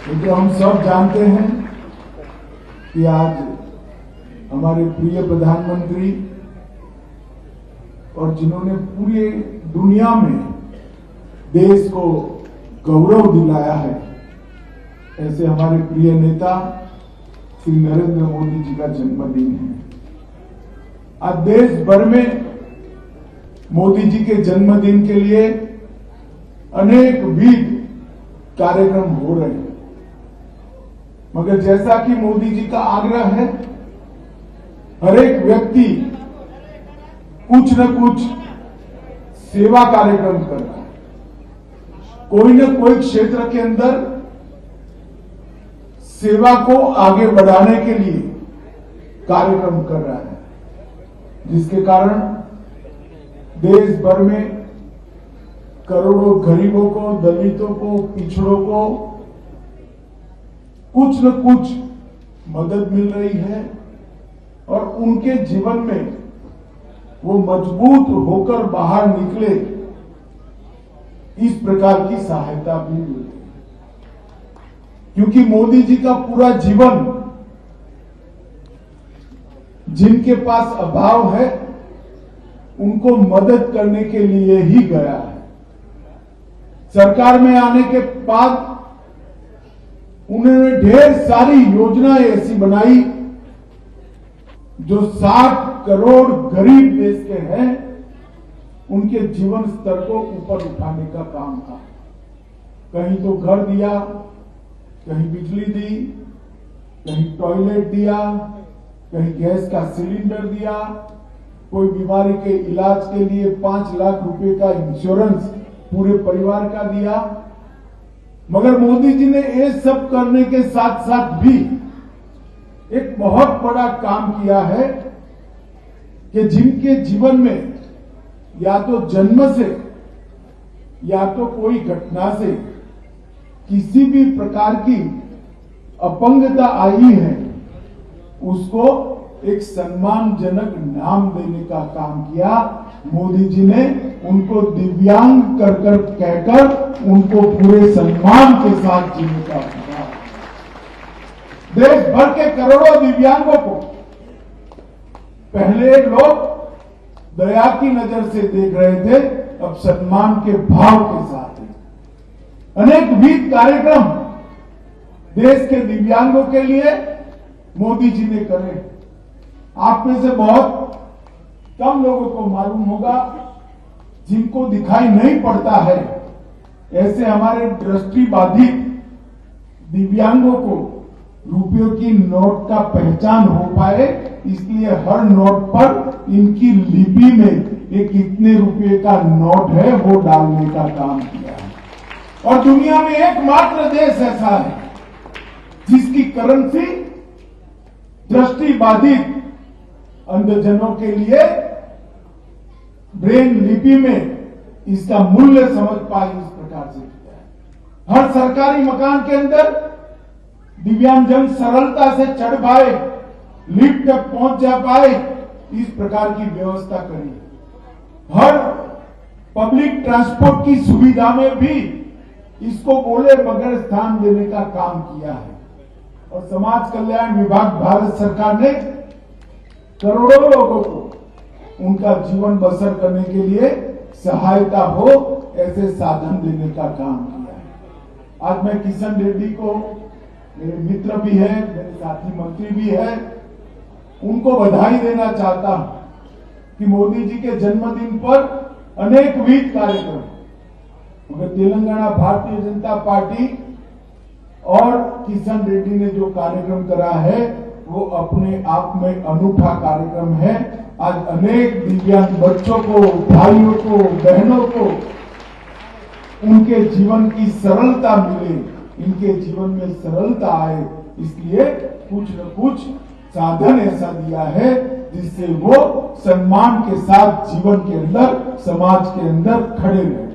क्योंकि हम सब जानते हैं कि आज हमारे प्रिय प्रधानमंत्री और जिन्होंने पूरी दुनिया में देश को गौरव दिलाया है, ऐसे हमारे प्रिय नेता श्री नरेंद्र मोदी जी का जन्मदिन है। आज देश भर में मोदी जी के जन्मदिन के लिए अनेक विध कार्यक्रम हो रहे हैं, मगर जैसा कि मोदी जी का आग्रह है, हर एक व्यक्ति कुछ न कुछ सेवा कार्यक्रम कर रहा है। कोई न कोई क्षेत्र के अंदर सेवा को आगे बढ़ाने के लिए कार्यक्रम कर रहा है, जिसके कारण देश भर में करोड़ों गरीबों को, दलितों को, पिछड़ों को कुछ न कुछ मदद मिल रही है और उनके जीवन में वो मजबूत होकर बाहर निकले, इस प्रकार की सहायता भी मिल रही है। क्योंकि मोदी जी का पूरा जीवन जिनके पास अभाव है उनको मदद करने के लिए ही गया है। सरकार में आने के बाद उन्होंने ढेर सारी योजनाएं ऐसी बनाई जो 60 करोड़ गरीब देश के हैं, उनके जीवन स्तर को ऊपर उठाने का काम था। कहीं तो घर दिया, कहीं बिजली दी, कहीं टॉयलेट दिया, कहीं गैस का सिलेंडर दिया, कोई बीमारी के इलाज के लिए 5 लाख रुपए का इंश्योरेंस पूरे परिवार का दिया। मगर मोदी जी ने ये सब करने के साथ साथ भी एक बहुत बड़ा काम किया है कि जिनके जीवन में या तो जन्म से या तो कोई घटना से किसी भी प्रकार की अपंगता आई है, उसको एक सम्मानजनक नाम देने का काम किया। मोदी जी ने उनको दिव्यांग कर कहकर उनको पूरे सम्मान के साथ जीने का किया। देश भर के करोड़ों दिव्यांगों को पहले लोग दया की नजर से देख रहे थे, अब सम्मान के भाव के साथ अनेक विध कार्यक्रम देश के दिव्यांगों के लिए मोदी जी ने करे। आप में से बहुत कम लोगों को मालूम होगा, जिनको दिखाई नहीं पड़ता है, ऐसे हमारे दृष्टिबाधित दिव्यांगों को रुपयों की नोट का पहचान हो पाए, इसलिए हर नोट पर इनकी लिपि में एक कितने रुपए का नोट है वो डालने का काम किया है। और दुनिया में एकमात्र देश ऐसा है जिसकी करेंसी दृष्टिबाधित अंधजनों के लिए ब्रेन लिपि में इसका मूल्य समझ पाए, इस प्रकार से किया है। हर सरकारी मकान के अंदर दिव्यांगजन सरलता से चढ़ पाए, लिफ्ट तक पहुंच जा पाए, इस प्रकार की व्यवस्था करी। हर पब्लिक ट्रांसपोर्ट की सुविधा में भी इसको बोले बगैर स्थान देने का काम किया है। और समाज कल्याण विभाग भारत सरकार ने करोड़ों लोगों को उनका जीवन बसर करने के लिए सहायता हो ऐसे साधन देने का काम किया है। आज मैं किशन रेड्डी को, मेरे मित्र भी है, मेरे साथी मंत्री भी है, उनको बधाई देना चाहता हूं कि मोदी जी के जन्मदिन पर अनेक विध कार्यक्रम, मगर तेलंगाना भारतीय जनता पार्टी और किशन रेड्डी ने जो कार्यक्रम करा है वो अपने आप में अनूठा कार्यक्रम है। आज अनेक दिव्यांग बच्चों को, भाइयों को, बहनों को उनके जीवन की सरलता मिले, इनके जीवन में सरलता आए, इसलिए कुछ न कुछ साधन ऐसा दिया है जिससे वो सम्मान के साथ जीवन के अंदर, समाज के अंदर खड़े रहे।